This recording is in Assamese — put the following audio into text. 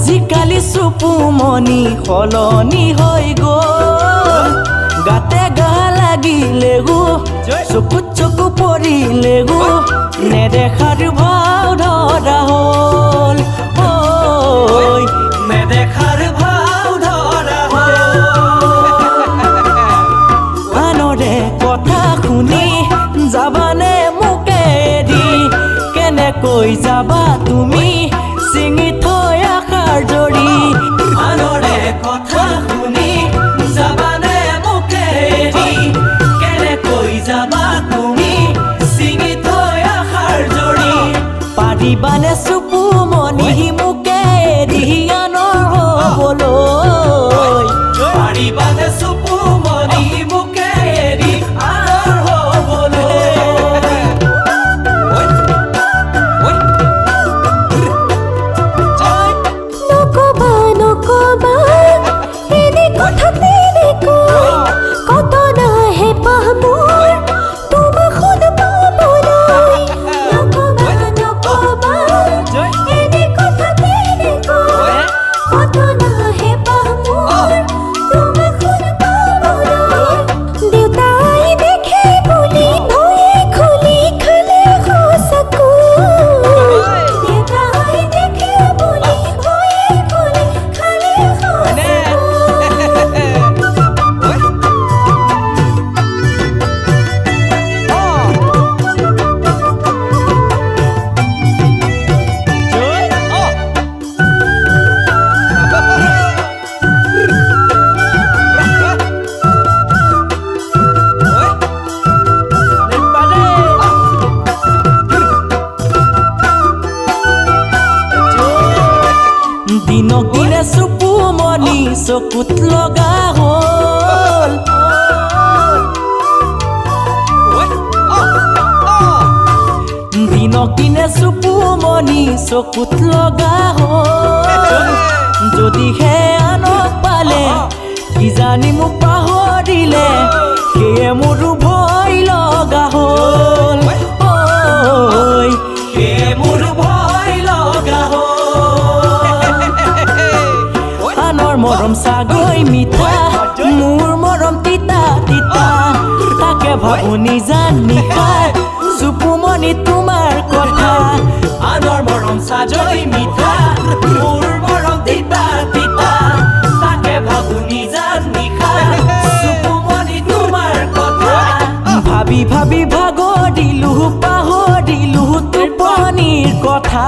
আজিকালি চুপুমনি সলনি হৈ গ'ল গাতে গা লাগিলে গো চকুত চকু পৰিলে গো নেদেখাৰ ভাও ধৰা হ'ল নেদেখাৰ ভাও ধৰা হ'ল আনৰে কথা শুনি যাবানে মোকে এৰি কেনেকৈ যাবা তুমি চিঙি থৈ আশাৰ জৰি আনৰে কথা শুনি যাবানে মোকে এৰি কেনেকৈ যাবা তুমি চিঙি থৈ আশাৰ জৰি পাৰিবানে চুপুমনি মোকে এৰি আনৰ হ'বলৈ পাৰিবানে চুপুমনি মোকে এৰি আনৰ হ'বলৈ দিনক দিনে চুপুমনি চকুত লগা হ'ল দিনক দিনে চুপুমনি চকুত লগা হ'ল যদিহে আনক পালে কিজানি মোক পাহৰিলে সেয়ে মোৰো ভয় লগা হ'ল সেয়ে মোৰো ভয় লগা হ'ল মৰম চাগৈ মিঠা মোৰ মৰম তিতা তিতা তাকে ভাবো নিজান নিশাৰ চুপুমনি তোমাৰ কথা আনৰ মৰম চাগৈ মিঠা মোৰ মৰম তিতা তিতা তাকে ভাবো নিজান নিশাৰ চুপুমনি তোমাৰ কথা ভাবি ভাবি ভাগৰিলো পাহৰিলো টোপনিৰ কথা